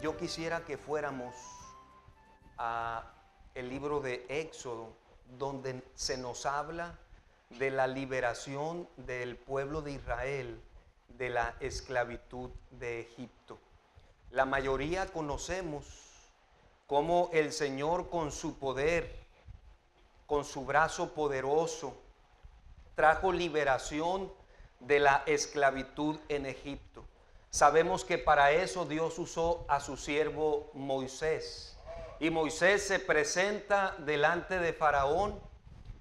yo quisiera que fuéramos a el libro de Éxodo, donde se nos habla de la liberación del pueblo de Israel de la esclavitud de Egipto. La mayoría conocemos cómo el Señor, con su poder, con su brazo poderoso, trajo liberación de la esclavitud en Egipto. Sabemos que para eso Dios usó a su siervo Moisés. Y Moisés se presenta delante de Faraón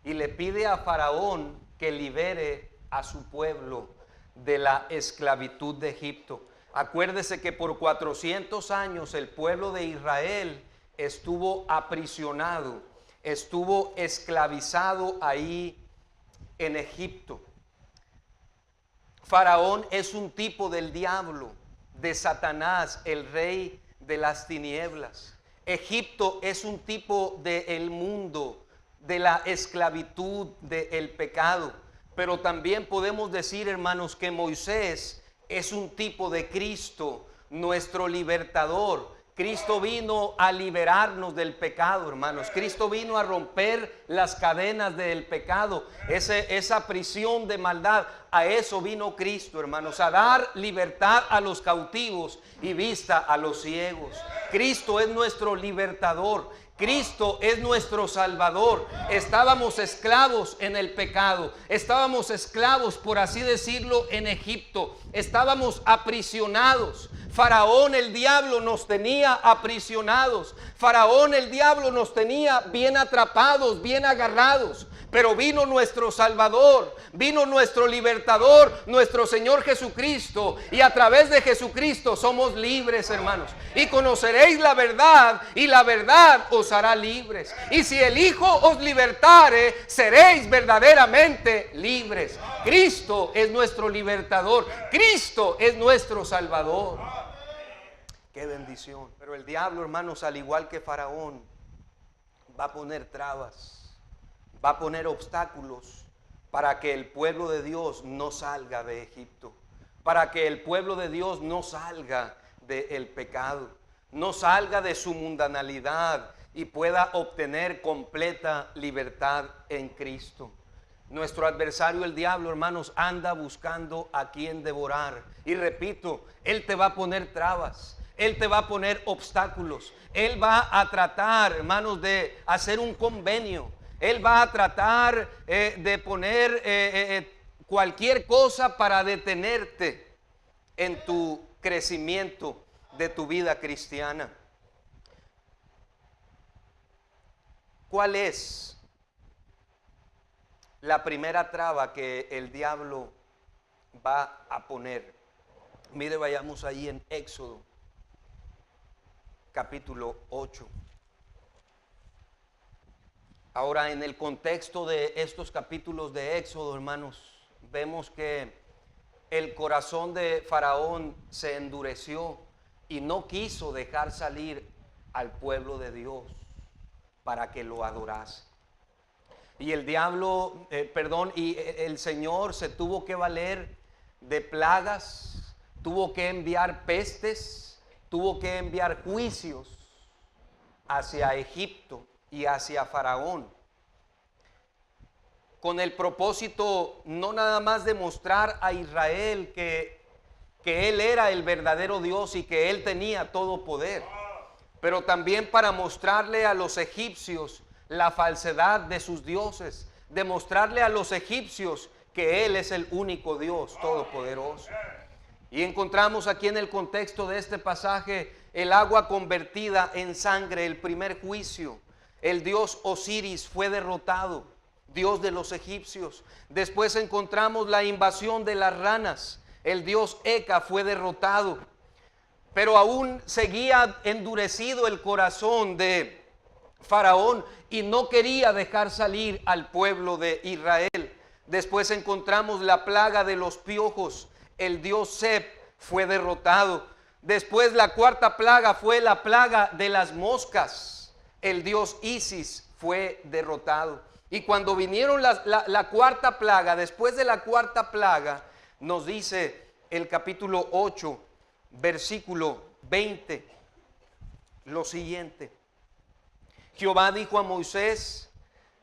y le pide a Faraón que libere a su pueblo de la esclavitud de Egipto. Acuérdese que por 400 años el pueblo de Israel estuvo aprisionado, estuvo esclavizado ahí en Egipto. Faraón es un tipo del diablo, de Satanás, el rey de las tinieblas. Egipto es un tipo del mundo, de la esclavitud, del pecado. Pero también podemos decir, hermanos, que Moisés es un tipo de Cristo, nuestro libertador. Cristo vino a liberarnos del pecado, hermanos. Cristo vino a romper las cadenas del pecado, esa prisión de maldad. A eso vino Cristo, hermanos, a dar libertad a los cautivos y vista a los ciegos. Cristo es nuestro libertador. Cristo es nuestro Salvador. Estábamos esclavos en el pecado. Estábamos esclavos, por así decirlo, en Egipto. Estábamos aprisionados. Faraón, el diablo, nos tenía aprisionados. Faraón, el diablo, nos tenía bien atrapados, bien agarrados. Pero vino nuestro Salvador, vino nuestro libertador, nuestro Señor Jesucristo. Y a través de Jesucristo somos libres, hermanos. Y conoceréis la verdad, y la verdad os hará libres. Y si el Hijo os libertare, seréis verdaderamente libres. Cristo es nuestro libertador. Cristo es nuestro Salvador. Qué bendición. Pero el diablo, hermanos, al igual que Faraón, va a poner trabas. Va a poner obstáculos para que el pueblo de Dios no salga de Egipto, para que el pueblo de Dios no salga del pecado, no salga de su mundanalidad y pueda obtener completa libertad en Cristo. Nuestro adversario, el diablo, hermanos, anda buscando a quien devorar. Y repito, él te va a poner trabas. Él te va a poner obstáculos. Él va a tratar, hermanos, de hacer un convenio. Él va a tratar de poner cualquier cosa para detenerte en tu crecimiento de tu vida cristiana. ¿Cuál es la primera traba que el diablo va a poner? Mire, vayamos ahí en Éxodo, capítulo 8. Ahora, en el contexto de estos capítulos de Éxodo, hermanos, vemos que el corazón de Faraón se endureció y no quiso dejar salir al pueblo de Dios para que lo adorase. Y el diablo, y el Señor se tuvo que valer de plagas, tuvo que enviar pestes, tuvo que enviar juicios hacia Egipto y hacia Faraón, con el propósito no nada más de mostrar a Israel que Él era el verdadero Dios y que Él tenía todo poder, pero también para mostrarle a los egipcios la falsedad de sus dioses, demostrarle a los egipcios que Él es el único Dios todopoderoso. Y encontramos aquí en el contexto de este pasaje el agua convertida en sangre, el primer juicio. El dios Osiris fue derrotado, dios de los egipcios. Después encontramos la invasión de las ranas. El dios Eka fue derrotado. Pero aún seguía endurecido el corazón de Faraón y no quería dejar salir al pueblo de Israel. Después encontramos la plaga de los piojos. El dios Seb fue derrotado. Después la cuarta plaga fue la plaga de las moscas. El dios Isis fue derrotado. Y cuando vinieron la cuarta plaga, después de la cuarta plaga, nos dice el capítulo 8, versículo 20. lo siguiente. Jehová dijo a Moisés: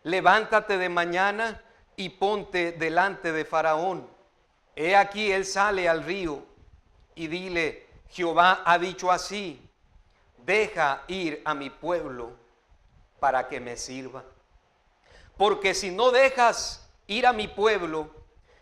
levántate de mañana y ponte delante de Faraón. He aquí él sale al río, y dile: Jehová ha dicho así: deja ir a mi pueblo para que me sirva. Porque si no dejas ir a mi pueblo,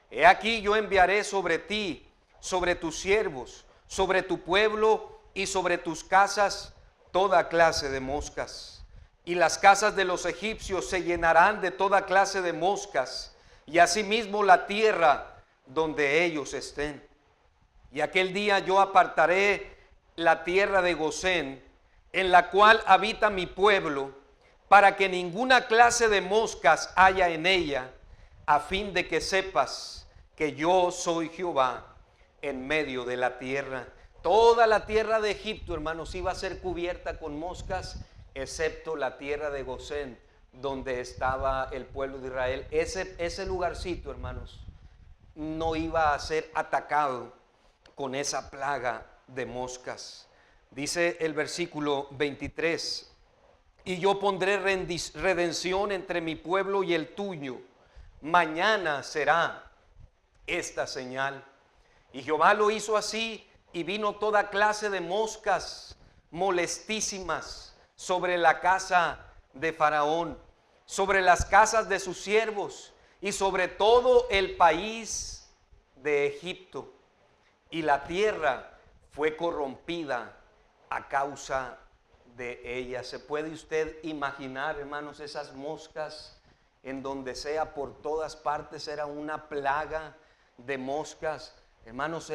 he aquí yo enviaré sobre ti, sobre tus siervos, sobre tu pueblo y sobre tus casas toda clase de moscas. Y las casas de los egipcios se llenarán de toda clase de moscas, y asimismo la tierra donde ellos estén. Y aquel día yo apartaré la tierra de Gosén, en la cual habita mi pueblo, para que ninguna clase de moscas haya en ella, a fin de que sepas que yo soy Jehová en medio de la tierra. Toda la tierra de Egipto, hermanos, iba a ser cubierta con moscas, excepto la tierra de Gosén, donde estaba el pueblo de Israel. Ese lugarcito, hermanos, no iba a ser atacado con esa plaga de moscas. Dice el versículo 23: y yo pondré redención entre mi pueblo y el tuyo. Mañana será esta señal. Y Jehová lo hizo así, y vino toda clase de moscas molestísimas sobre la casa de Faraón, sobre las casas de sus siervos y sobre todo el país de Egipto. Y la tierra fue corrompida a causa de ella. ¿Se puede usted imaginar, hermanos, esas moscas en donde sea, por todas partes? Era una plaga de moscas. Hermanos,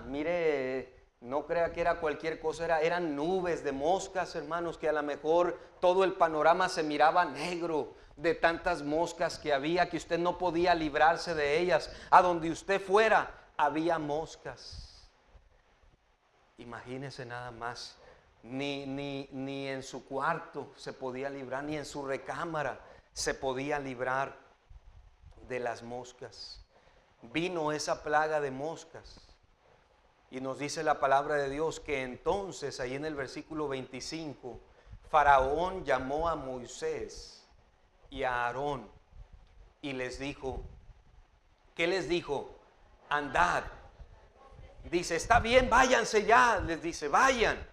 mire, no crea que era cualquier cosa, eran nubes de moscas, hermanos, que a lo mejor todo el panorama se miraba negro de tantas moscas que había, que usted no podía librarse de ellas. A donde usted fuera había moscas. Imagínese nada más. Ni en su cuarto se podía librar, ni en su recámara se podía librar de las moscas. Vino esa plaga de moscas, y nos dice la palabra de Dios que entonces, ahí en el versículo 25, Faraón llamó a Moisés y a Aarón y les dijo, ¿qué les dijo? Andad. Dice, está bien, váyanse ya. Les dice, vayan,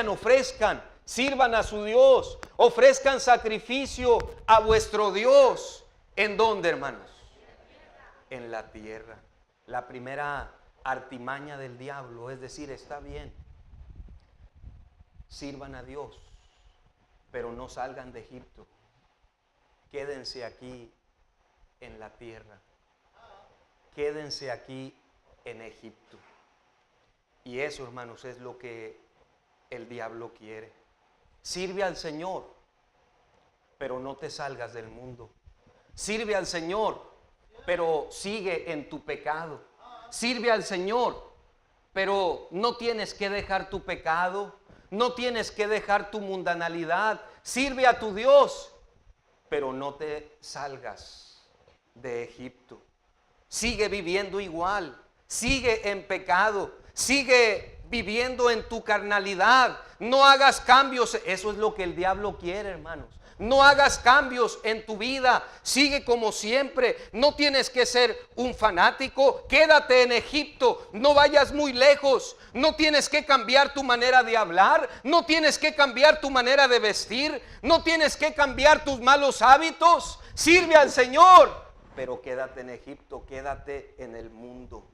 ofrezcan, sirvan a su Dios, ofrezcan sacrificio a vuestro Dios. ¿En dónde, hermanos? En la tierra. La primera artimaña del diablo es decir, está bien, sirvan a Dios, pero no salgan de Egipto, quédense aquí en la tierra, quédense aquí en Egipto. Y eso, hermanos, es lo que el diablo quiere. Sirve al Señor, pero no te salgas del mundo. Sirve al Señor, pero sigue en tu pecado. Sirve al Señor, pero no tienes que dejar tu pecado, no tienes que dejar tu mundanalidad. Sirve a tu Dios, pero no te salgas de Egipto. Sigue viviendo igual, sigue en pecado, sigue viviendo en tu carnalidad. No hagas cambios. Eso es lo que el diablo quiere, hermanos. No hagas cambios en tu vida, sigue como siempre. No tienes que ser un fanático, quédate en Egipto, no vayas muy lejos. No tienes que cambiar tu manera de hablar, no tienes que cambiar tu manera de vestir, no tienes que cambiar tus malos hábitos. Sirve al Señor, pero quédate en Egipto, quédate en el mundo.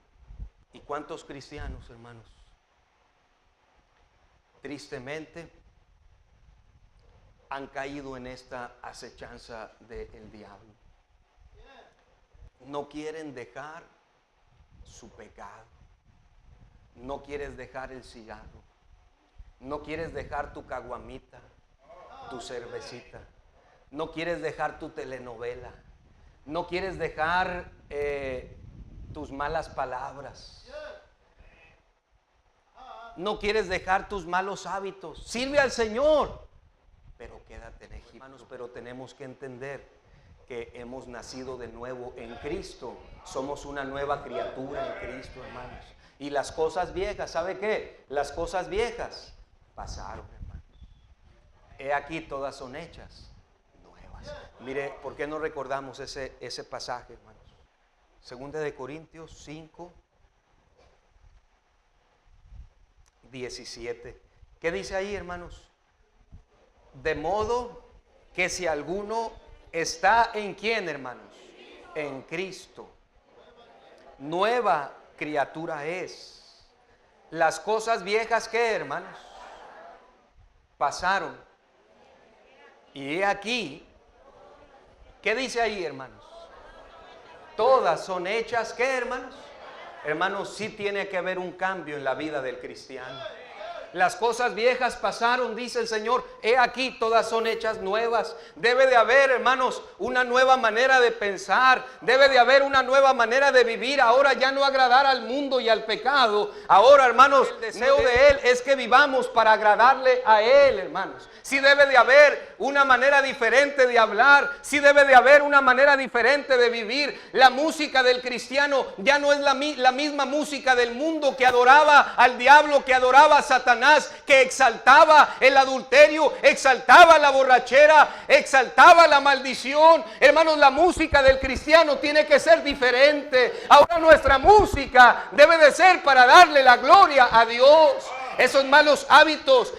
¿Y cuántos cristianos, hermanos, tristemente han caído en esta acechanza del diablo? No quieren dejar su pecado, no quieres dejar el cigarro, no quieres dejar tu caguamita, tu cervecita, no quieres dejar tu telenovela, no quieres dejar tus malas palabras, no quieres dejar tus malos hábitos. Sirve al Señor, pero quédate en Egipto. Hermanos, pero tenemos que entender que hemos nacido de nuevo en Cristo. Somos una nueva criatura en Cristo, hermanos. Y las cosas viejas, ¿sabe qué? Las cosas viejas pasaron, hermanos. He aquí todas son hechas nuevas. Mire, ¿por qué no recordamos ese pasaje, hermanos? Segunda de Corintios 5, 17. ¿Qué dice ahí, hermanos? De modo que si alguno está en ¿quién, hermanos? En Cristo. Nueva criatura es. Las cosas viejas, ¿qué, hermanos? Pasaron. Y he aquí, ¿qué dice ahí, hermanos? Todas son hechas, ¿qué, hermanos? Hermanos, sí tiene que haber un cambio en la vida del cristiano. Las cosas viejas pasaron, dice el Señor. He aquí, todas son hechas nuevas. Debe de haber, hermanos, una nueva manera de pensar. Debe de haber una nueva manera de vivir. Ahora ya no agradar al mundo y al pecado. Ahora, hermanos, el deseo de Él es que vivamos para agradarle a Él, hermanos. Sí debe de haber una manera diferente de hablar. Sí debe de haber una manera diferente de vivir. La música del cristiano ya no es la misma música del mundo, que adoraba al diablo, que adoraba a Satanás, que exaltaba el adulterio, exaltaba la borrachera, exaltaba la maldición. Hermanos, la música del cristiano tiene que ser diferente. Ahora nuestra música debe de ser para darle la gloria a Dios. Esos malos hábitos,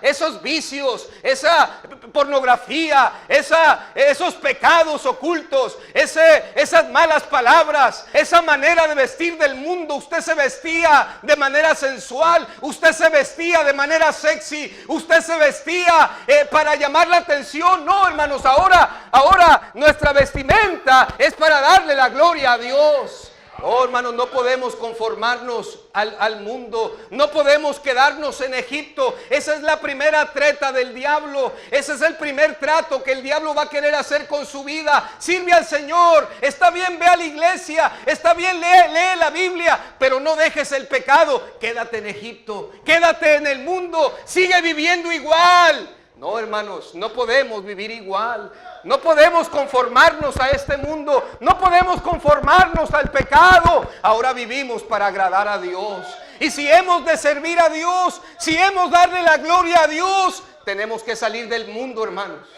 esos vicios, esa pornografía, esos pecados ocultos, esas malas palabras, esa manera de vestir del mundo. Usted se vestía de manera sensual, usted se vestía de manera sexy, usted se vestía para llamar la atención. No, hermanos, ahora nuestra vestimenta es para darle la gloria a Dios. Oh, hermanos, no podemos conformarnos al mundo. No podemos quedarnos en Egipto. Esa es la primera treta del diablo. Ese es el primer trato que el diablo va a querer hacer con su vida. Sirve al Señor. Está bien, ve a la iglesia. Está bien, lee la Biblia. Pero no dejes el pecado. Quédate en Egipto. Quédate en el mundo. Sigue viviendo igual. No, hermanos, no podemos vivir igual. No podemos conformarnos a este mundo. No podemos conformarnos al pecado. Ahora vivimos para agradar a Dios. Y si hemos de servir a Dios, si hemos de darle la gloria a Dios, tenemos que salir del mundo, hermanos.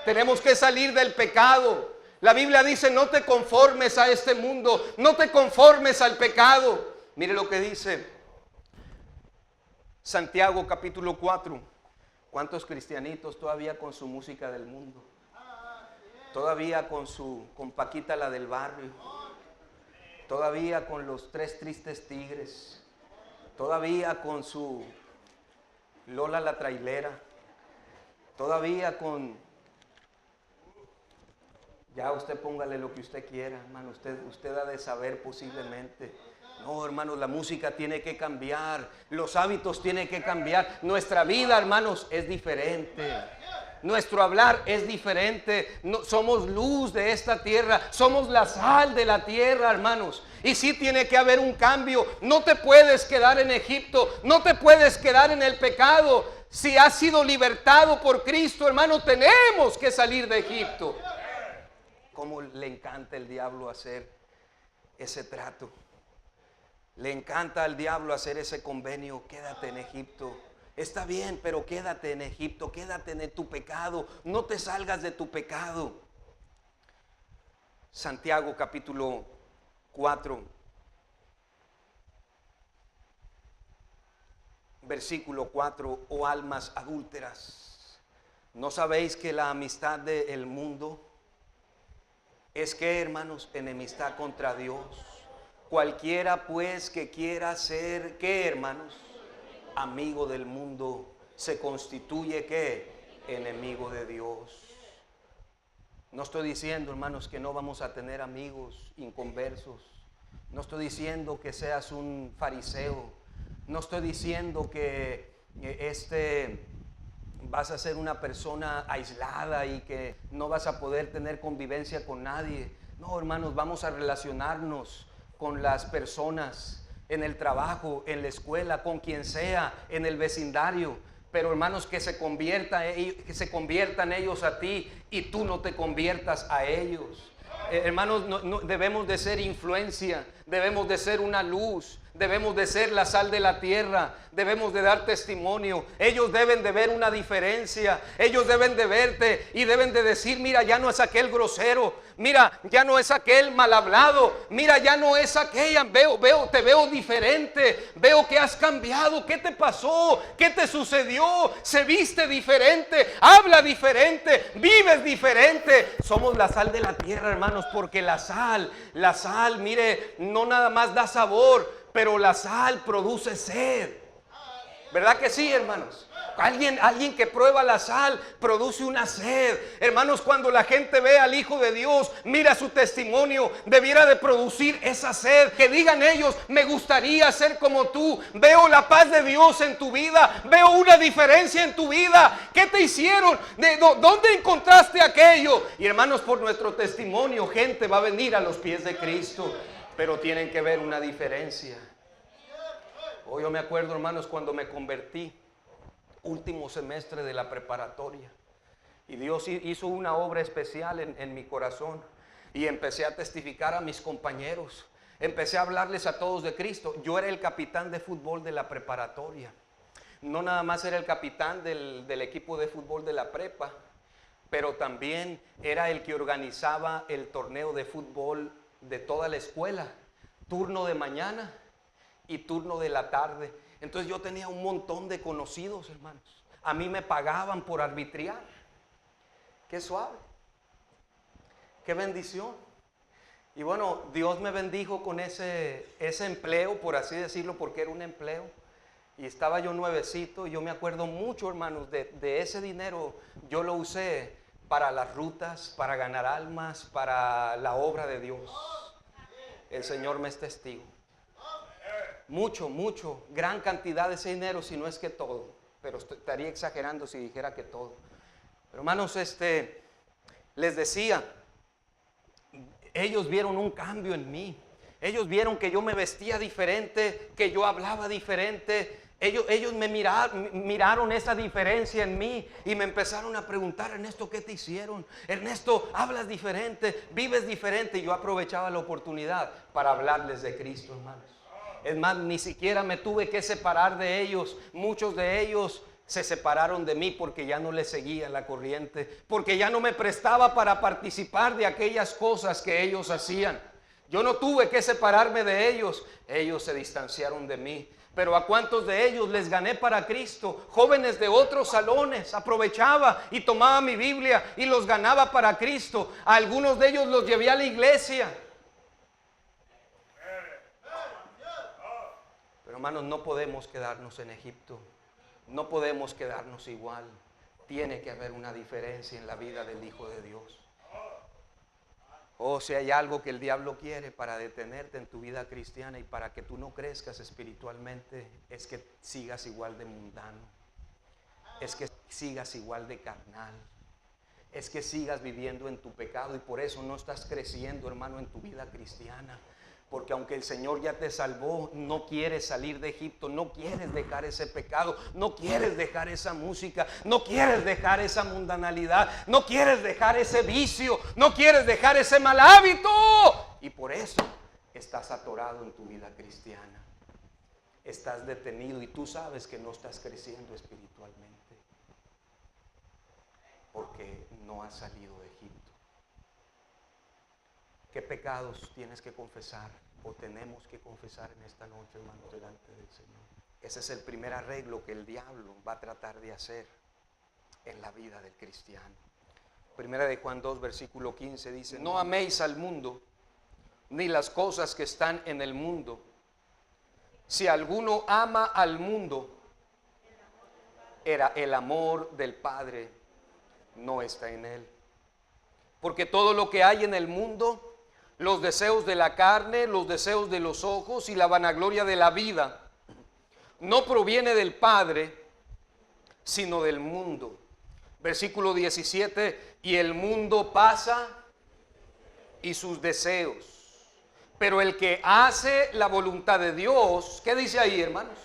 Tenemos que salir del pecado. La Biblia dice: no te conformes a este mundo. No te conformes al pecado. Mire lo que dice Santiago capítulo 4. ¿Cuántos cristianitos todavía con su música del mundo? Todavía con Paquita la del barrio, todavía con los Tres Tristes Tigres, todavía con su Lola la trailera, todavía con... Ya usted póngale lo que usted quiera, hermano, usted ha de saber posiblemente. No, hermanos, la música tiene que cambiar, los hábitos tienen que cambiar. Nuestra vida, hermanos, es diferente. Nuestro hablar es diferente. No, somos luz de esta tierra, somos la sal de la tierra, hermanos. Y sí tiene que haber un cambio. No te puedes quedar en Egipto, no te puedes quedar en el pecado. Si has sido libertado por Cristo, hermano, tenemos que salir de Egipto. Cómo le encanta el diablo hacer ese trato. Le encanta al diablo hacer ese convenio. Quédate en Egipto. Está bien, pero quédate en Egipto, quédate en tu pecado, no te salgas de tu pecado. Santiago capítulo 4, versículo 4, oh almas adúlteras, ¿no sabéis que la amistad del mundo es que, hermanos, enemistad contra Dios? Cualquiera pues que quiera ser, ¿qué, hermanos? Amigo del mundo, se constituye ¿qué? Enemigo de Dios. No estoy diciendo, hermanos, que no vamos a tener amigos inconversos. No estoy diciendo que seas un fariseo. No estoy diciendo que vas a ser una persona aislada y que no vas a poder tener convivencia con nadie. No, hermanos, vamos a relacionarnos con las personas en el trabajo, en la escuela, con quien sea, en el vecindario. Pero, hermanos, que se conviertan ellos a ti y tú no te conviertas a ellos. Hermanos, no debemos de ser influencia. Debemos de ser una luz, debemos de ser la sal de la tierra, debemos de dar testimonio. Ellos deben de ver una diferencia, ellos deben de verte y deben de decir: mira, ya no es aquel grosero, mira, ya no es aquel mal hablado, mira, ya no es aquella, te veo diferente, veo que has cambiado. ¿Qué te pasó? ¿Qué te sucedió? Se viste diferente, habla diferente, vives diferente. Somos la sal de la tierra, hermanos, porque la sal, mire, no nada más da sabor, pero la sal produce sed. ¿Verdad que sí, hermanos? Alguien que prueba la sal produce una sed. Hermanos, cuando la gente ve al Hijo de Dios, mira su testimonio, debiera de producir esa sed. Que digan ellos: me gustaría ser como tú. Veo la paz de Dios en tu vida, veo una diferencia en tu vida. ¿Qué te hicieron? ¿Dónde encontraste aquello? Y hermanos, por nuestro testimonio, gente va a venir a los pies de Cristo, pero tienen que ver una diferencia. Hoy yo me acuerdo, hermanos, cuando me convertí, último semestre de la preparatoria, y Dios hizo una obra especial en mi corazón, y empecé a testificar a mis compañeros, empecé a hablarles a todos de Cristo. Yo era el capitán de fútbol de la preparatoria, no nada más era el capitán del equipo de fútbol de la prepa, pero también era el que organizaba el torneo de fútbol de toda la escuela, turno de mañana y turno de la tarde. Entonces yo tenía un montón de conocidos, hermanos. A mí me pagaban por arbitrar. Qué suave, qué bendición. Y bueno, Dios me bendijo con ese empleo, por así decirlo, porque era un empleo. Y estaba yo nuevecito, y yo me acuerdo mucho, hermanos, de ese dinero. Yo lo usé para las rutas, para ganar almas, para la obra de Dios. El Señor me es testigo. Mucho, gran cantidad de ese dinero, si no es que todo, pero estaría exagerando si dijera que todo. Pero hermanos, les decía, ellos vieron un cambio en mí, ellos vieron que yo me vestía diferente, que yo hablaba diferente. Ellos me miraron esa diferencia en mí y me empezaron a preguntar: Ernesto, ¿qué te hicieron? Ernesto, hablas diferente, vives diferente. Y yo aprovechaba la oportunidad para hablarles de Cristo, hermanos. Es más, ni siquiera me tuve que separar de ellos. Muchos de ellos se separaron de mí porque ya no les seguía la corriente, porque ya no me prestaba para participar de aquellas cosas que ellos hacían. Yo no tuve que separarme de ellos, ellos se distanciaron de mí. Pero a cuántos de ellos les gané para Cristo. Jóvenes de otros salones, aprovechaba y tomaba mi Biblia y los ganaba para Cristo. A algunos de ellos los llevé a la iglesia. Pero hermanos, no podemos quedarnos en Egipto, no podemos quedarnos igual. Tiene que haber una diferencia en la vida del Hijo de Dios. Si hay algo que el diablo quiere para detenerte en tu vida cristiana y para que tú no crezcas espiritualmente, es que sigas igual de mundano, es que sigas igual de carnal, es que sigas viviendo en tu pecado, y por eso no estás creciendo, hermano, en tu vida cristiana. Porque aunque el Señor ya te salvó, no quieres salir de Egipto, no quieres dejar ese pecado, no quieres dejar esa música, no quieres dejar esa mundanalidad, no quieres dejar ese vicio, no quieres dejar ese mal hábito. Y por eso estás atorado en tu vida cristiana. Estás detenido y tú sabes que no estás creciendo espiritualmente, porque no has salido de Egipto. ¿Qué pecados tienes que confesar o tenemos que confesar en esta noche, hermanos, delante del Señor? Ese es el primer arreglo que el diablo va a tratar de hacer en la vida del cristiano. Primera de Juan 2, versículo 15 dice: no améis al mundo, ni las cosas que están en el mundo. Si alguno ama al mundo, el amor del Padre no está en él. Porque todo lo que hay en el mundo, los deseos de la carne, los deseos de los ojos y la vanagloria de la vida, no proviene del Padre, sino del mundo. Versículo 17: y el mundo pasa y sus deseos, pero el que hace la voluntad de Dios, ¿qué dice ahí, hermanos?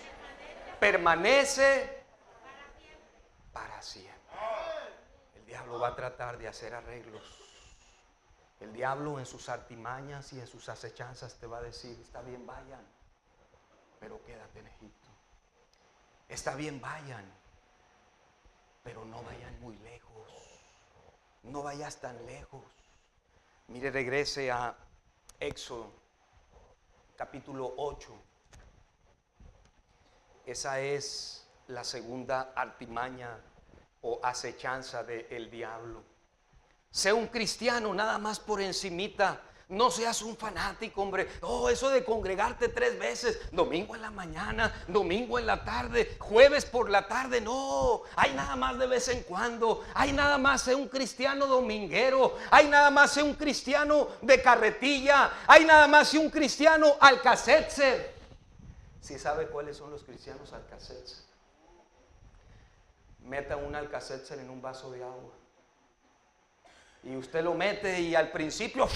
Permanece para siempre. El diablo va a tratar de hacer arreglos El diablo en sus artimañas y en sus acechanzas te va a decir, está bien, vayan, pero quédate en Egipto. Está bien, vayan, pero no vayan muy lejos. No vayas tan lejos. Mire, regrese a Éxodo, capítulo 8. Esa es la segunda artimaña o acechanza del diablo. Sé un cristiano nada más por encimita. No seas un fanático, hombre. Oh, eso de congregarte 3 veces, domingo en la mañana, domingo en la tarde, jueves por la tarde. No, hay nada más de vez en cuando. Hay nada más sé un cristiano dominguero. Hay nada más sé un cristiano de carretilla. Hay nada más sé un cristiano alcacetzer. ¿Sí sabe cuáles son los cristianos alcacetzer? Meta un alcacetzer en un vaso de agua. Y usted lo mete y al principio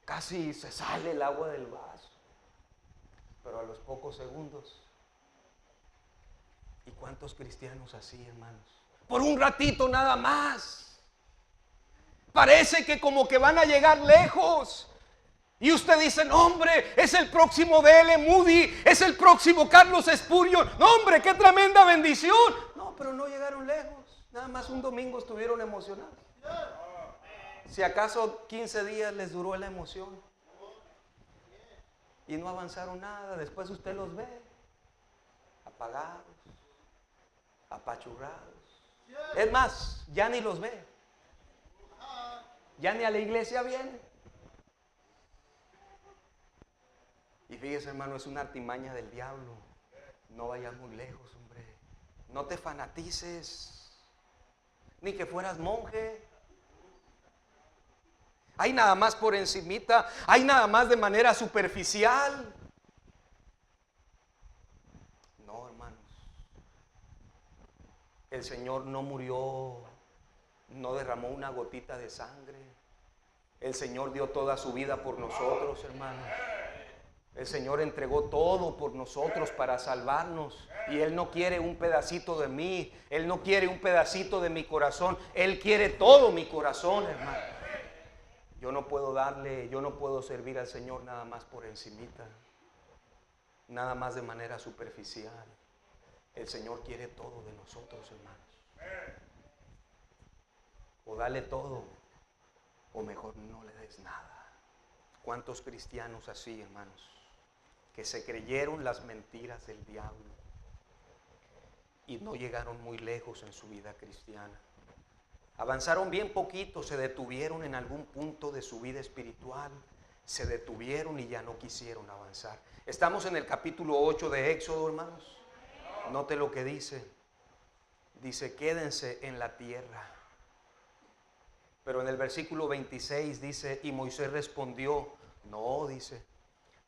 casi se sale el agua del vaso. Pero a los pocos segundos. ¿Y cuántos cristianos así, hermanos? Por un ratito nada más. Parece que como que van a llegar lejos. Y usted dice, no, hombre, es el próximo D.L. Moody, es el próximo Carlos Spurgeon. No, hombre, qué tremenda bendición. No, pero no llegaron lejos. Nada más un domingo estuvieron emocionados. Si acaso 15 días les duró la emoción. Y no avanzaron nada. Después usted los ve apagados, apachurrados. Es más, ya ni los ve. Ya ni a la iglesia viene. Y fíjese, hermano, es una artimaña del diablo. No vayas muy lejos, hombre. No te fanatices. Ni que fueras monje. Hay nada más por encimita. Hay nada más de manera superficial. No, hermanos. El Señor no murió, no derramó una gotita de sangre. El Señor dio toda su vida por nosotros, hermanos. El Señor entregó todo por nosotros para salvarnos. Y Él no quiere un pedacito de mí. Él no quiere un pedacito de mi corazón. Él quiere todo mi corazón, hermano. Yo no puedo servir al Señor nada más por encimita. Nada más de manera superficial. El Señor quiere todo de nosotros, hermanos. O dale todo, o mejor no le des nada. ¿Cuántos cristianos así, hermanos? Que se creyeron las mentiras del diablo y no llegaron muy lejos en su vida cristiana. Avanzaron bien poquito, se detuvieron en algún punto de su vida espiritual, se detuvieron y ya no quisieron avanzar. Estamos en el capítulo 8 de Éxodo, hermanos. Note lo que dice. Dice, quédense en la tierra. Pero en el versículo 26 dice, y Moisés respondió, no, dice,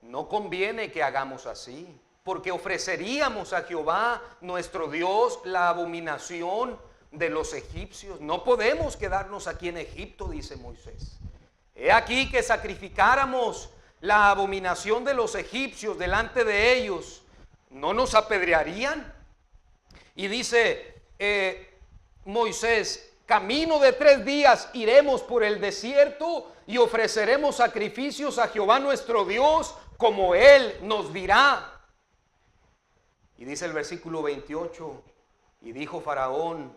no conviene que hagamos así, porque ofreceríamos a Jehová nuestro Dios la abominación de los egipcios. No podemos quedarnos aquí en Egipto, dice Moisés. He aquí que sacrificáramos la abominación de los egipcios delante de ellos, ¿no nos apedrearían? Y dice Moisés, camino de 3 días iremos por el desierto y ofreceremos sacrificios a Jehová nuestro Dios, como Él nos dirá. Y dice el versículo 28, y dijo Faraón,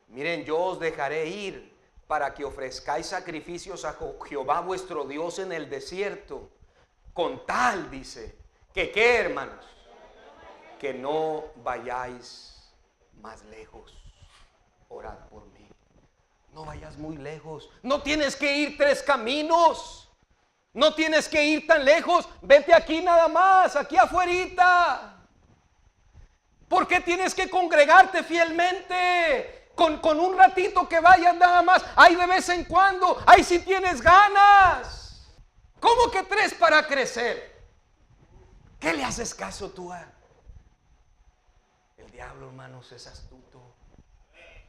miren, yo os dejaré ir para que ofrezcáis sacrificios a Jehová vuestro Dios en el desierto, con tal, dice, que ¿qué, hermanos? Que no vayáis más lejos. Orad por mí. No vayas muy lejos. No tienes que ir 3 caminos. No tienes que ir tan lejos. Vete aquí nada más, aquí afuerita. ¿Por qué tienes que congregarte fielmente? Con un ratito que vayas nada más. Ay, de vez en cuando. Ay, si tienes ganas. ¿Cómo que 3 para crecer? ¿Qué le haces caso tú a? El diablo, hermanos, es astuto.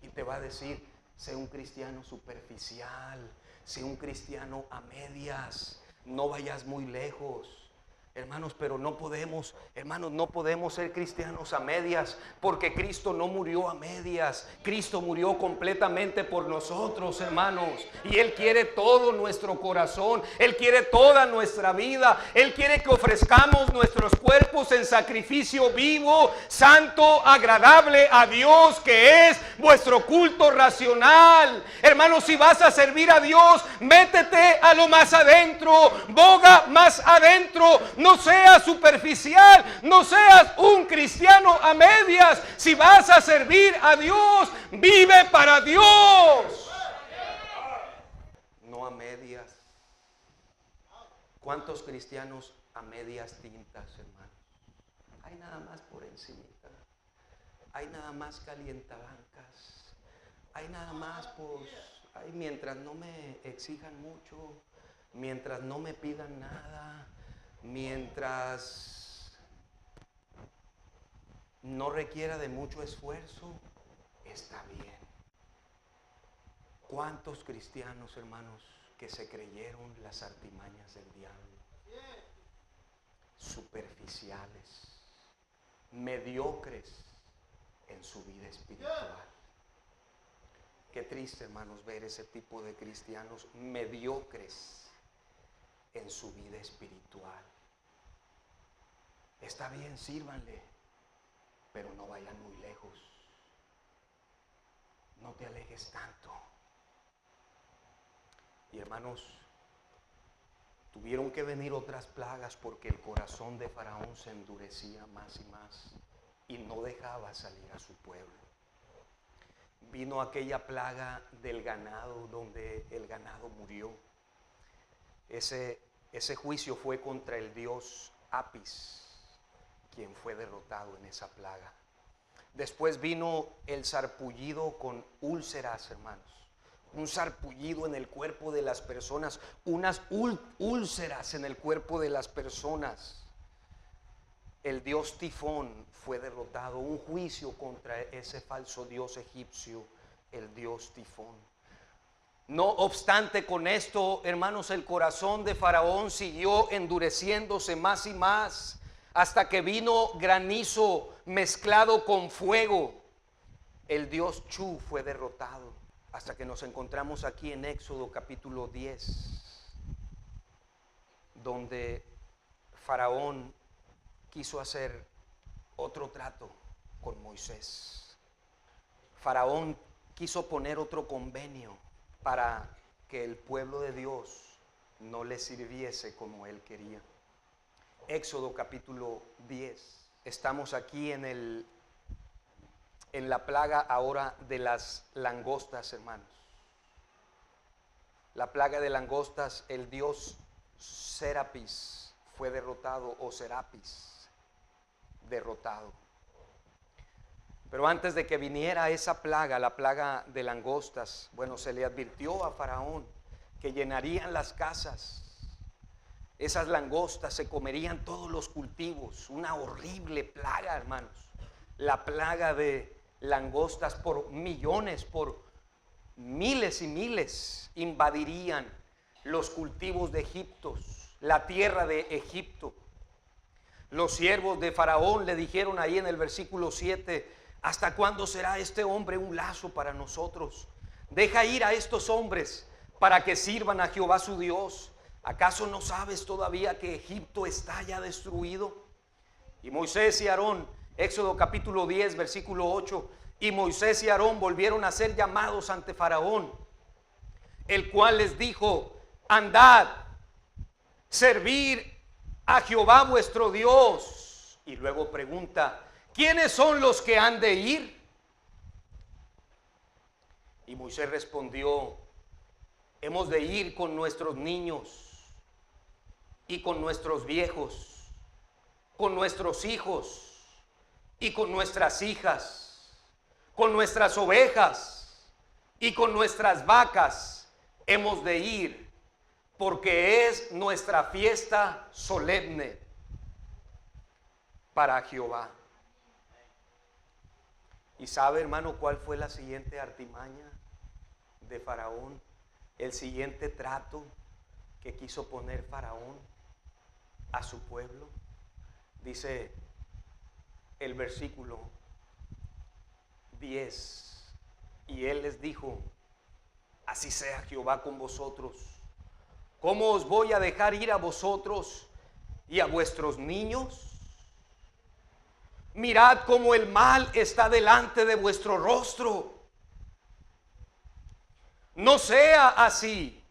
Y te va a decir, sé un cristiano superficial. Sé un cristiano a medias. No vayas muy lejos. Hermanos, pero no podemos, hermanos, no podemos ser cristianos a medias, porque Cristo no murió a medias. Cristo murió completamente por nosotros, hermanos. Y Él quiere todo nuestro corazón. Él quiere toda nuestra vida. Él quiere que ofrezcamos nuestros cuerpos en sacrificio vivo, santo, agradable a Dios, que es vuestro culto racional. Hermanos, si vas a servir a Dios, métete a lo más adentro, boga más adentro. No seas superficial, no seas un cristiano a medias. Si vas a servir a Dios, vive para Dios, no a medias. ¿Cuántos cristianos a medias tintas, hermanos? Hay nada más por encimita, hay nada más calientabancas, hay nada más pues, hay mientras no me exijan mucho, mientras no me pidan nada, mientras no requiera de mucho esfuerzo, está bien. ¿Cuántos cristianos, hermanos, que se creyeron las artimañas del diablo? Superficiales, mediocres en su vida espiritual. Qué triste, hermanos, ver ese tipo de cristianos mediocres en su vida espiritual. Está bien, sírvanle, pero no vayan muy lejos. No te alejes tanto. Y hermanos, tuvieron que venir otras plagas porque el corazón de Faraón se endurecía más y más y no dejaba salir a su pueblo. Vino aquella plaga del ganado, donde el ganado murió. Ese juicio fue contra el dios Apis, quien fue derrotado en esa plaga. Después vino el sarpullido con úlceras, hermanos. Un sarpullido en el cuerpo de las personas, unas úlceras en el cuerpo de las personas. El dios Tifón fue derrotado, un juicio contra ese falso dios egipcio, el dios Tifón. No obstante, con esto, hermanos, el corazón de Faraón siguió endureciéndose más y más, hasta que vino granizo mezclado con fuego. El dios Chu fue derrotado, hasta que nos encontramos aquí en Éxodo capítulo 10, donde Faraón quiso hacer otro trato con Moisés. Faraón quiso poner otro convenio para que el pueblo de Dios no le sirviese como él quería. Éxodo capítulo 10. Estamos aquí en la plaga ahora de las langostas, hermanos. La plaga de langostas, el dios Serapis fue derrotado, o Serapis derrotado. Pero antes de que viniera esa plaga, la plaga de langostas, bueno, se le advirtió a Faraón que llenarían las casas. Esas langostas se comerían todos los cultivos. Una horrible plaga, hermanos. La plaga de langostas, por millones, por miles y miles, invadirían los cultivos de Egipto, la tierra de Egipto. Los siervos de Faraón le dijeron ahí en el versículo 7: ¿hasta cuándo será este hombre un lazo para nosotros? Deja ir a estos hombres para que sirvan a Jehová su Dios. ¿Acaso no sabes todavía que Egipto está ya destruido? Y Moisés y Aarón, Éxodo capítulo 10, versículo 8, y Moisés y Aarón volvieron a ser llamados ante Faraón, el cual les dijo: andad, servir a Jehová vuestro Dios. Y luego pregunta: ¿quiénes son los que han de ir? Y Moisés respondió: hemos de ir con nuestros niños y con nuestros viejos, con nuestros hijos y con nuestras hijas, con nuestras ovejas y con nuestras vacas. Hemos de ir, porque es nuestra fiesta solemne para Jehová. ¿Y sabe, hermano, cuál fue la siguiente artimaña de Faraón? El siguiente trato que quiso poner Faraón. a su pueblo. Dice el versículo 10, y él les dijo: así sea Jehová con vosotros. ¿Cómo os voy a dejar ir a vosotros y a vuestros niños? Mirad cómo el mal está delante de vuestro rostro. No sea así.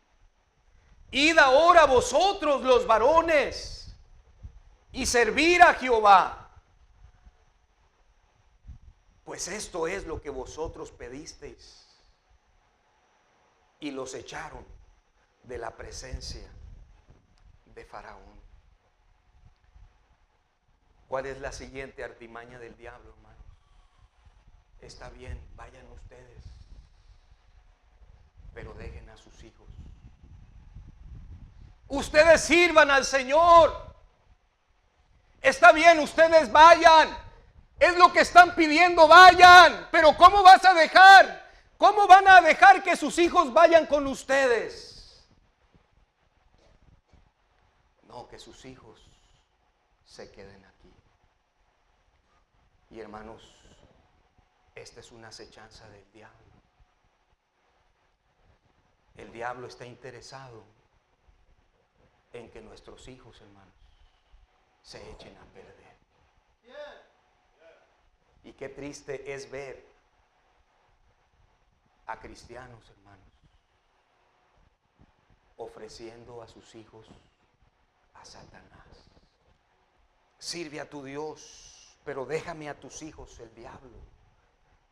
Id ahora vosotros los varones y servir a Jehová, pues esto es lo que vosotros pedisteis. Y los echaron de la presencia de Faraón. ¿Cuál es la siguiente artimaña del diablo, hermanos? Está bien, vayan ustedes, pero dejen a sus hijos. Ustedes sirvan al Señor. Está bien, ustedes vayan. Es lo que están pidiendo, vayan. Pero ¿cómo vas a dejar? ¿Cómo van a dejar que sus hijos vayan con ustedes? No, que sus hijos se queden aquí. Y hermanos, esta es una acechanza del diablo. El diablo está interesado en que nuestros hijos, hermanos, se echen a perder. Y qué triste es ver a cristianos, hermanos, ofreciendo a sus hijos a Satanás. Sirve a tu Dios, pero déjame a tus hijos. El diablo,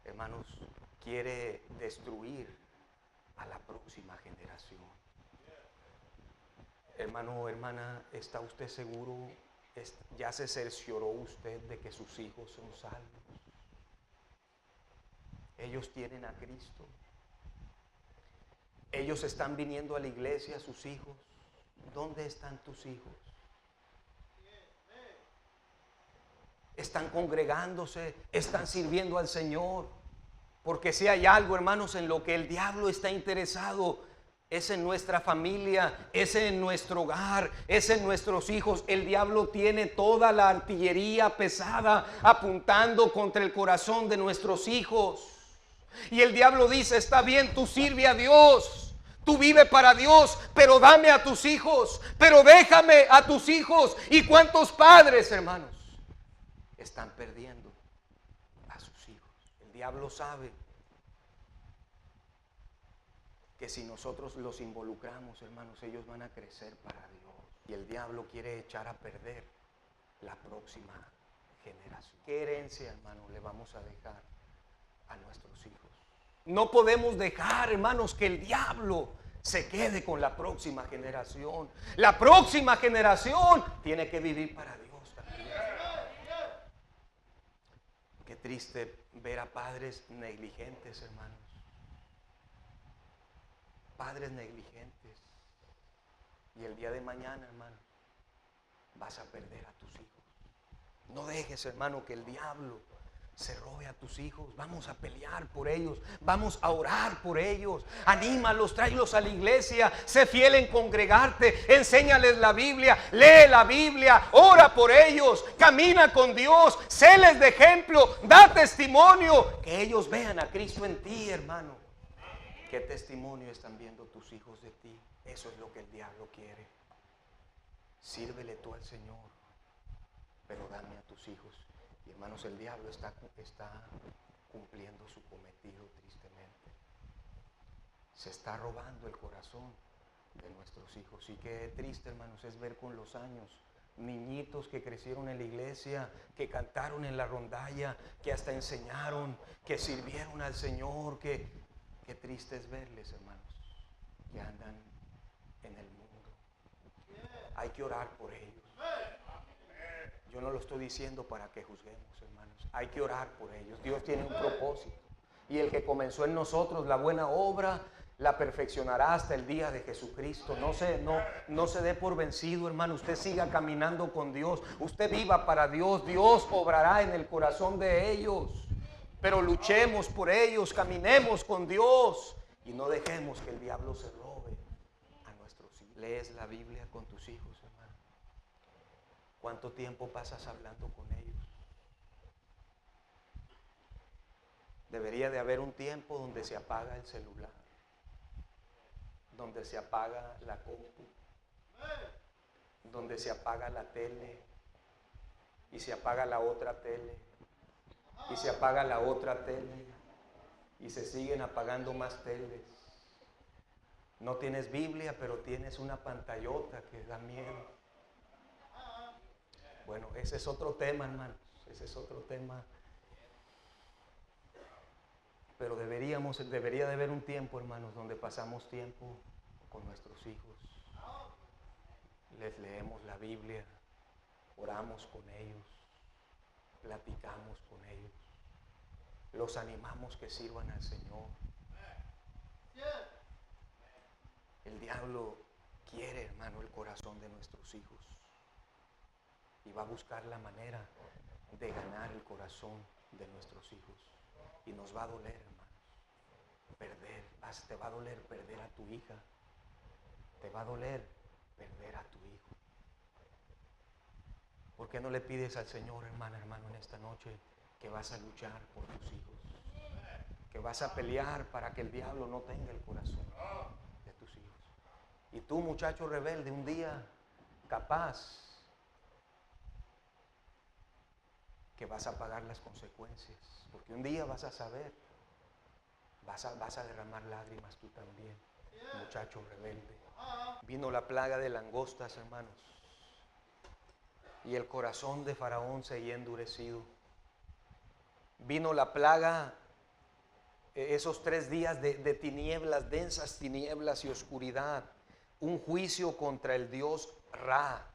hermanos, quiere destruir a la próxima generación. Hermano o hermana, ¿está usted seguro? ¿Ya se cercioró usted de que sus hijos son salvos? Ellos tienen a Cristo. Ellos están viniendo a la iglesia, sus hijos. ¿Dónde están tus hijos? Están congregándose, están sirviendo al Señor. Porque si hay algo, hermanos, en lo que el diablo está interesado, es en nuestra familia, es en nuestro hogar, es en nuestros hijos. El diablo tiene toda la artillería pesada apuntando contra el corazón de nuestros hijos. Y el diablo dice: está bien, tú sirve a Dios, tú vive para Dios, pero dame a tus hijos, pero déjame a tus hijos. ¿Y cuántos padres, hermanos, están perdiendo a sus hijos? El diablo sabe que si nosotros los involucramos, hermanos, ellos van a crecer para Dios. Y el diablo quiere echar a perder la próxima generación. ¿Qué herencia, hermano, le vamos a dejar a nuestros hijos? No podemos dejar, hermanos, que el diablo se quede con la próxima generación. La próxima generación tiene que vivir para Dios también. Qué triste ver a padres negligentes, hermanos. Padres negligentes. Y el día de mañana, hermano, vas a perder a tus hijos. No dejes, hermano, que el diablo se robe a tus hijos. Vamos a pelear por ellos, vamos a orar por ellos. Anímalos, tráelos a la iglesia. Sé fiel en congregarte, enséñales la Biblia, lee la Biblia, ora por ellos, camina con Dios, séles de ejemplo, da testimonio, que ellos vean a Cristo en ti, hermano. ¿Qué testimonio están viendo tus hijos de ti? Eso es lo que el diablo quiere. Sírvele tú al Señor, pero dame a tus hijos. Y hermanos, el diablo está cumpliendo su cometido tristemente. Se está robando el corazón de nuestros hijos. Y qué triste, hermanos, es ver con los años niñitos que crecieron en la iglesia, que cantaron en la rondalla, que hasta enseñaron, que sirvieron al Señor. Qué triste es verles, hermanos, que andan en el mundo. Hay que orar por ellos. Yo no lo estoy diciendo para que juzguemos, hermanos. Hay que orar por ellos. Dios tiene un propósito. Y el que comenzó en nosotros la buena obra, la perfeccionará hasta el día de Jesucristo. No se dé por vencido, hermano. Usted siga caminando con Dios. Usted viva para Dios. Dios obrará en el corazón de ellos. Pero luchemos por ellos, caminemos con Dios y no dejemos que el diablo se robe a nuestros hijos. ¿Lees la Biblia con tus hijos, hermano? ¿Cuánto tiempo pasas hablando con ellos? Debería de haber un tiempo donde se apaga el celular, donde se apaga la compu, donde se apaga la tele y se apaga la otra tele y se apaga la otra tele y se siguen apagando más teles. No tienes Biblia, pero tienes una pantallota que da miedo. Bueno, ese es otro tema, hermanos, ese es otro tema. Pero debería de haber un tiempo, hermanos, donde pasamos tiempo con nuestros hijos. Les leemos la Biblia, oramos con ellos, platicamos con ellos, los animamos que sirvan al Señor. El diablo quiere, hermano, el corazón de nuestros hijos y va a buscar la manera de ganar el corazón de nuestros hijos. Y nos va a doler, hermanos, perder. Te va a doler perder a tu hija. Te va a doler perder a tu hijo. ¿Por qué no le pides al Señor, hermano, en esta noche que vas a luchar por tus hijos? Que vas a pelear para que el diablo no tenga el corazón de tus hijos. Y tú, muchacho rebelde, un día capaz que vas a pagar las consecuencias. Porque un día vas a saber, vas a derramar lágrimas tú también, muchacho rebelde. Vino la plaga de langostas, hermanos, y el corazón de Faraón se había endurecido. Vino la plaga, esos 3 días de tinieblas, densas tinieblas y oscuridad, un juicio contra el dios Ra.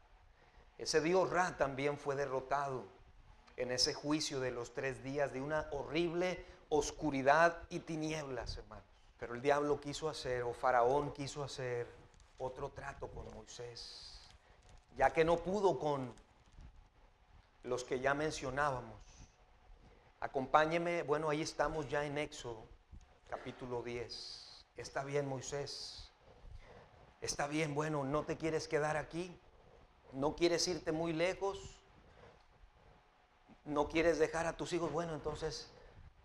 Ese dios Ra también fue derrotado en ese juicio de los 3 días de una horrible oscuridad y tinieblas, hermanos. Pero el diablo quiso hacer, o Faraón quiso hacer, otro trato con Moisés, ya que no pudo con los que ya mencionábamos. Acompáñeme, bueno, ahí estamos ya en Éxodo, capítulo 10. Está bien, Moisés. Está bien, bueno, no te quieres quedar aquí, no quieres irte muy lejos. No quieres dejar a tus hijos, bueno, entonces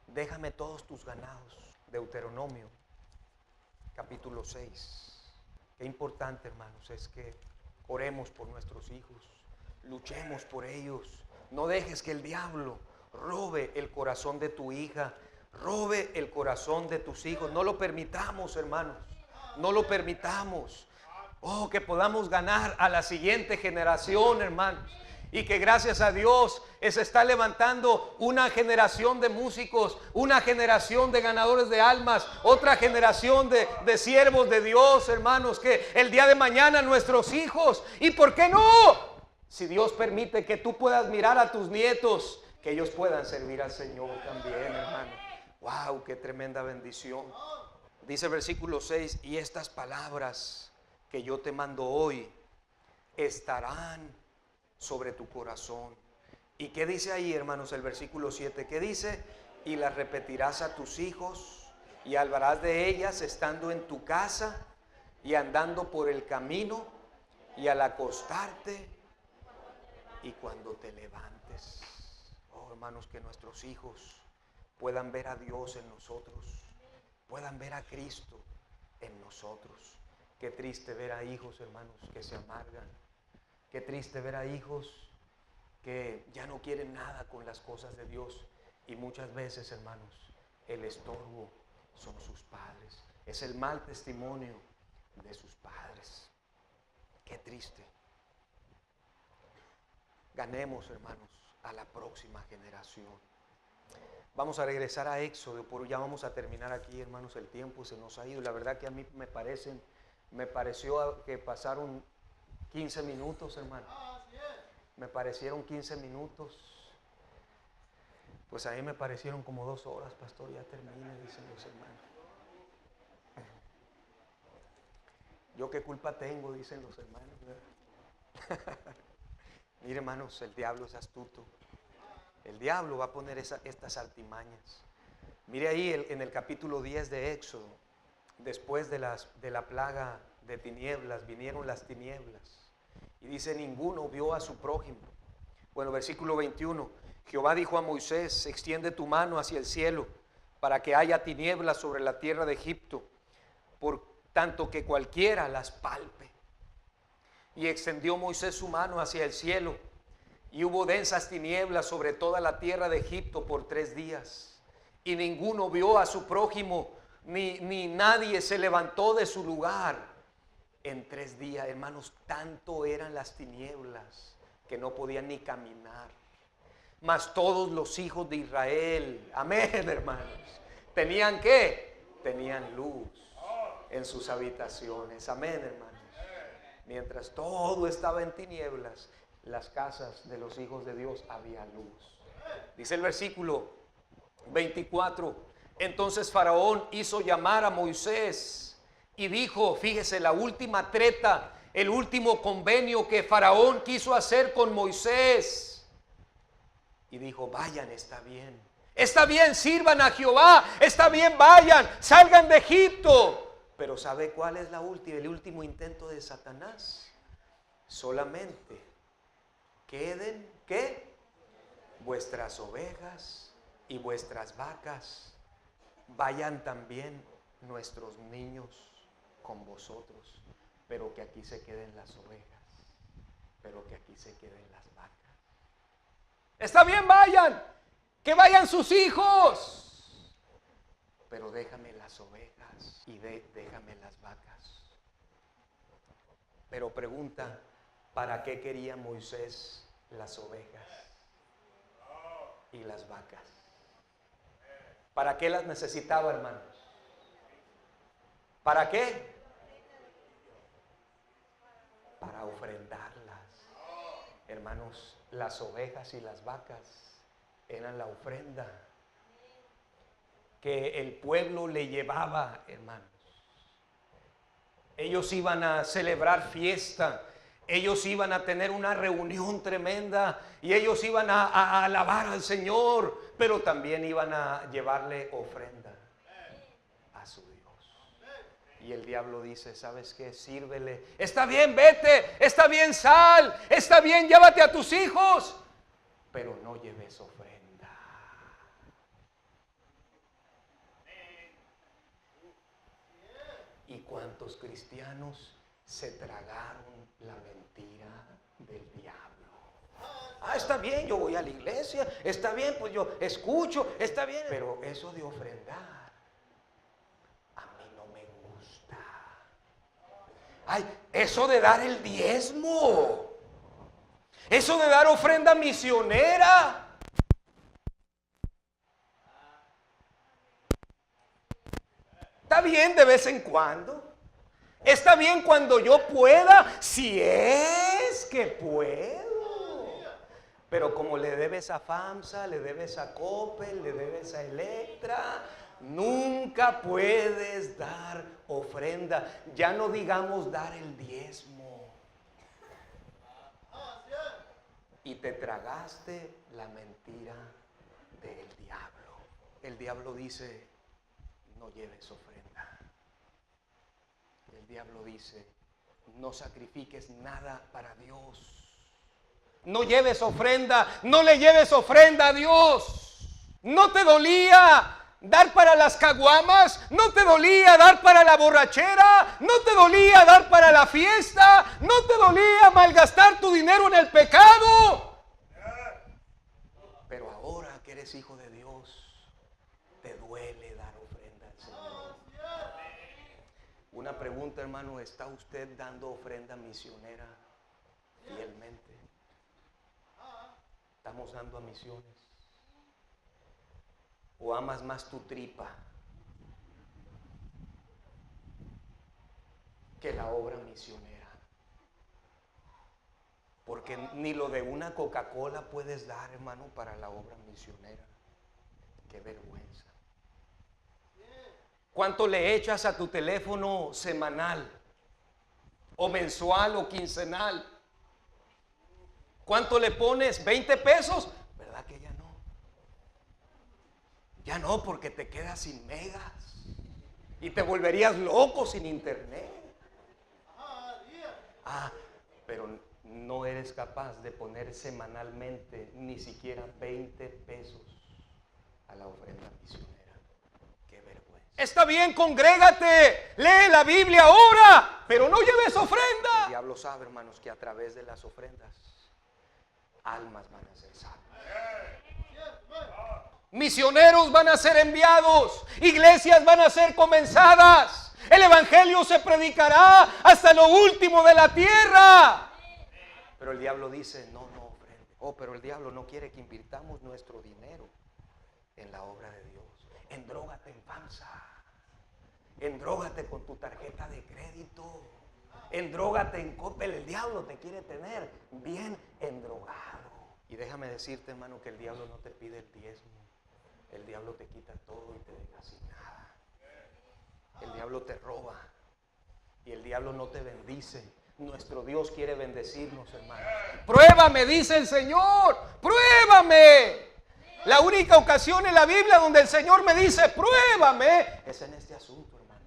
déjame todos tus ganados. Deuteronomio, capítulo 6. Qué importante, hermanos, es que oremos por nuestros hijos, luchemos por ellos. No dejes que el diablo robe el corazón de tu hija, robe el corazón de tus hijos. No lo permitamos, hermanos, no lo permitamos. Oh, que podamos ganar a la siguiente generación, hermanos. Y que gracias a Dios se está levantando una generación de músicos, una generación de ganadores de almas, otra generación de siervos de Dios, hermanos, que el día de mañana nuestros hijos, y por qué no, si Dios permite que tú puedas mirar a tus nietos, que ellos puedan servir al Señor también, hermano. Wow, qué tremenda bendición. Dice el versículo 6, y estas palabras que yo te mando hoy estarán sobre tu corazón. ¿Y qué dice ahí, hermanos, el versículo 7? ¿Qué dice? Y las repetirás a tus hijos y hablarás de ellas estando en tu casa y andando por el camino y al acostarte y cuando te levantes. Oh, hermanos, que nuestros hijos puedan ver a Dios en nosotros, puedan ver a Cristo en nosotros. Qué triste ver a hijos, hermanos, que se amargan. Qué triste ver a hijos que ya no quieren nada con las cosas de Dios. Y muchas veces, hermanos, el estorbo son sus padres. Es el mal testimonio de sus padres. Qué triste. Ganemos, hermanos, a la próxima generación. Vamos a regresar a Éxodo, ya vamos a terminar aquí, hermanos, el tiempo se nos ha ido. La verdad que a mí me pareció que pasaron 15 minutos, hermano. Me parecieron 15 minutos. Pues a mí me parecieron como 2 horas, pastor, ya termine, dicen los hermanos. Yo qué culpa tengo, dicen los hermanos. Mire, hermanos, el diablo es astuto. El diablo va a poner estas artimañas. Mire ahí en el capítulo 10 de Éxodo, después de la plaga de tinieblas, vinieron las tinieblas. Y dice, ninguno vio a su prójimo. Bueno, versículo 21. Jehová dijo a Moisés, extiende tu mano hacia el cielo para que haya tinieblas sobre la tierra de Egipto, por tanto que cualquiera las palpe. Y extendió Moisés su mano hacia el cielo, y hubo densas tinieblas sobre toda la tierra de Egipto por 3 días. Y ninguno vio a su prójimo, ni nadie se levantó de su lugar. En 3 días, hermanos, tanto eran las tinieblas que no podían ni caminar. Mas todos los hijos de Israel, amén, hermanos, ¿tenían qué? Tenían luz en sus habitaciones, amén, hermanos. Mientras todo estaba en tinieblas, las casas de los hijos de Dios había luz. Dice el versículo 24, entonces Faraón hizo llamar a Moisés y dijo, fíjese, la última treta, el último convenio que Faraón quiso hacer con Moisés. Y dijo, vayan, está bien, sirvan a Jehová, está bien, vayan, salgan de Egipto. Pero ¿sabe cuál es el último intento de Satanás? Solamente queden, ¿qué? Vuestras ovejas y vuestras vacas, vayan también nuestros niños con vosotros, pero que aquí se queden las ovejas, pero que aquí se queden las vacas. Está bien, vayan, que vayan sus hijos, pero déjame las ovejas y déjame las vacas. Pero pregunta, ¿para qué quería Moisés las ovejas y las vacas? ¿Para qué las necesitaba, hermanos? ¿Para qué? Para ofrendarlas. Hermanos, las ovejas y las vacas eran la ofrenda que el pueblo le llevaba, hermanos. Ellos iban a celebrar fiesta, ellos iban a tener una reunión tremenda y ellos iban a alabar al Señor, pero también iban a llevarle ofrenda a su Dios. Y el diablo dice, ¿sabes qué? Sírvele. Está bien, vete, está bien, sal, está bien, llévate a tus hijos, pero no lleves ofrenda. ¿Y cuántos cristianos se tragaron la mentira del diablo? Ah, está bien, yo voy a la iglesia, está bien, pues yo escucho, está bien, pero eso de ofrendar a mí no me gusta. Ay, eso de dar el diezmo, eso de dar ofrenda misionera, está bien de vez en cuando. Está bien cuando yo pueda, si es que puedo. Pero como le debes a FAMSA, le debes a Coppel, le debes a Electra, nunca puedes dar ofrenda. Ya no digamos dar el diezmo. Y te tragaste la mentira del diablo. El diablo dice, no lleves ofrenda. El diablo dice, no sacrifiques nada para Dios. No lleves ofrenda, no le lleves ofrenda a Dios. ¿No te dolía dar para las caguamas? ¿No te dolía dar para la borrachera? ¿No te dolía dar para la fiesta? ¿No te dolía malgastar tu dinero en el pecado? Pero ahora que eres hijo de Dios, te duele dar ofrenda al Señor. Una pregunta, hermano, ¿está usted dando ofrenda misionera fielmente? ¿Estamos dando a misiones? ¿O amas más tu tripa que la obra misionera? Porque ni lo de una Coca-Cola puedes dar, hermano, para la obra misionera. Qué vergüenza. ¿Cuánto le echas a tu teléfono semanal? ¿O mensual o quincenal? ¿Cuánto le pones? ¿20 pesos? ¿Verdad que ya no? Ya no, porque te quedas sin megas y te volverías loco sin internet. pero no eres capaz de poner semanalmente ni siquiera 20 pesos a la ofrenda misionera. Qué vergüenza. Está bien, congrégate, lee la Biblia, ora, pero no lleves ofrenda. El diablo sabe, hermanos, que a través de las ofrendas almas van a ser salvas. Misioneros van a ser enviados, iglesias van a ser comenzadas, el evangelio se predicará hasta lo último de la tierra. Pero el diablo dice, no ofrende. Pero el diablo no quiere que invirtamos nuestro dinero en la obra de Dios. Endrógate en falsa, endrógate con tu tarjeta de crédito, endrógate en Coppel. El diablo te quiere tener bien endrogado. Y déjame decirte, hermano, que el diablo no te pide el diezmo. El diablo te quita todo y te deja sin nada. El diablo te roba y el diablo no te bendice. Nuestro Dios quiere bendecirnos, hermano. Pruébame, dice el Señor, pruébame. La única ocasión en la Biblia donde el Señor me dice pruébame es en este asunto, hermano,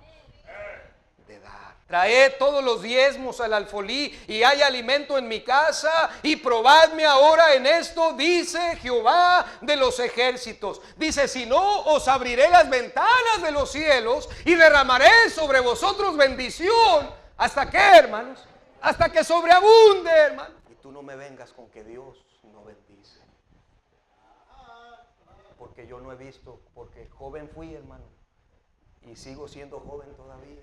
de dar. Traed todos los diezmos al alfolí y hay alimento en mi casa, y probadme ahora en esto, dice Jehová de los ejércitos. Dice, si no, os abriré las ventanas de los cielos y derramaré sobre vosotros bendición. ¿Hasta qué, hermanos? Hasta que sobreabunde, hermano. Y tú no me vengas con que Dios no bendice, porque yo no he visto, porque joven fui, hermano, y sigo siendo joven todavía.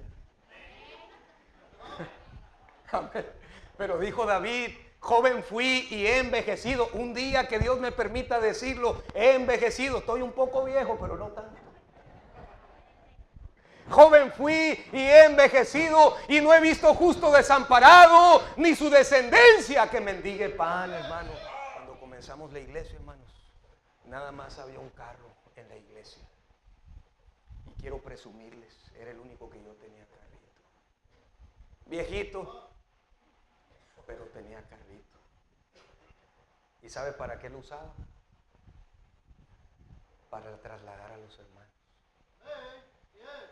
Pero dijo David, joven fui y he envejecido. Un día que Dios me permita decirlo, he envejecido. Estoy un poco viejo, pero no tanto. Joven fui y he envejecido y no he visto justo desamparado, ni su descendencia que mendigue pan, hermano. Cuando comenzamos la iglesia, hermanos, nada más había un carro en la iglesia. Y quiero presumirles, era el único que yo tenía carrito. Viejito, pero tenía carrito. ¿Y sabe para qué lo usaba? Para trasladar a los hermanos.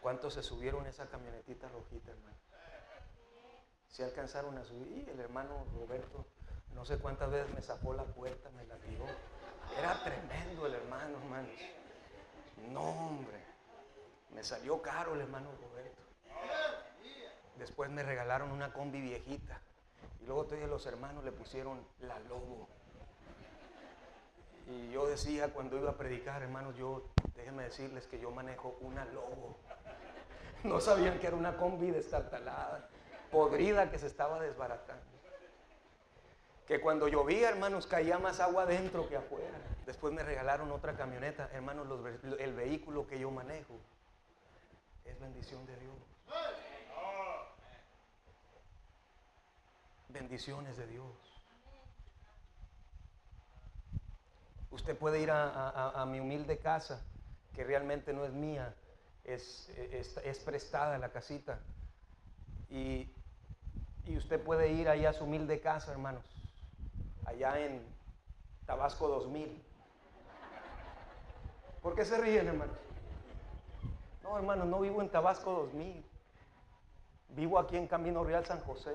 ¿Cuántos se subieron a esa camionetita rojita, hermano? ¿Se alcanzaron a subir? Y el hermano Roberto, no sé cuántas veces me zafó la puerta, me la tiró. Era tremendo el hermano, hermanos. No, hombre, me salió caro el hermano Roberto. Después me regalaron una combi viejita. Y luego todos los hermanos le pusieron la Lobo. Y yo decía cuando iba a predicar, hermanos, déjenme decirles que yo manejo una Lobo. No sabían que era una combi destartalada, podrida, que se estaba desbaratando. Que cuando llovía, hermanos, caía más agua adentro que afuera. Después me regalaron otra camioneta. Hermanos, el vehículo que yo manejo es bendición de Dios. Bendiciones de Dios. Usted puede ir a mi humilde casa, que realmente no es mía, es prestada la casita. Y usted puede ir allá a su humilde casa, hermanos, allá en Tabasco 2000. ¿Por qué se ríen, hermanos? No, hermanos, no vivo en Tabasco 2000. Vivo aquí en Camino Real San José.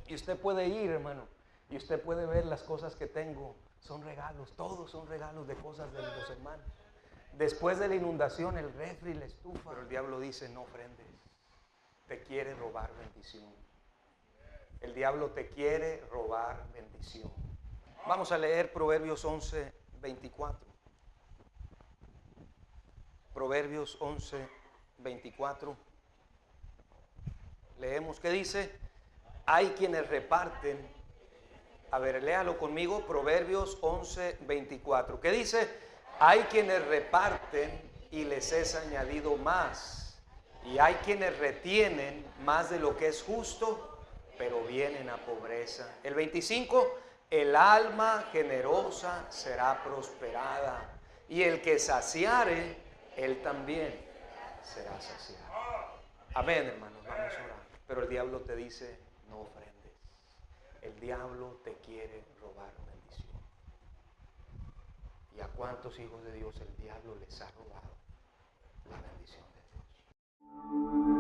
Y usted puede ir, hermano, y usted puede ver las cosas que tengo. Son regalos, todos son regalos de cosas de los hermanos. Después de la inundación, el refri, la estufa. Pero el diablo dice, no ofrendes. Te quiere robar bendición. El diablo te quiere robar bendición. Vamos a leer Proverbios 11, 24. Proverbios 11, 24. Leemos, ¿qué dice? Hay quienes reparten. A ver, léalo conmigo, Proverbios 11, 24. ¿Qué dice? Hay quienes reparten y les es añadido más. Y hay quienes retienen más de lo que es justo, pero vienen a pobreza. El 25, el alma generosa será prosperada. Y el que saciare, él también será saciado. Amén, hermanos, vamos a orar. Pero el diablo te dice, no ofrendes. El diablo te quiere robar bendición. ¿Y a cuántos hijos de Dios el diablo les ha robado la bendición de Dios?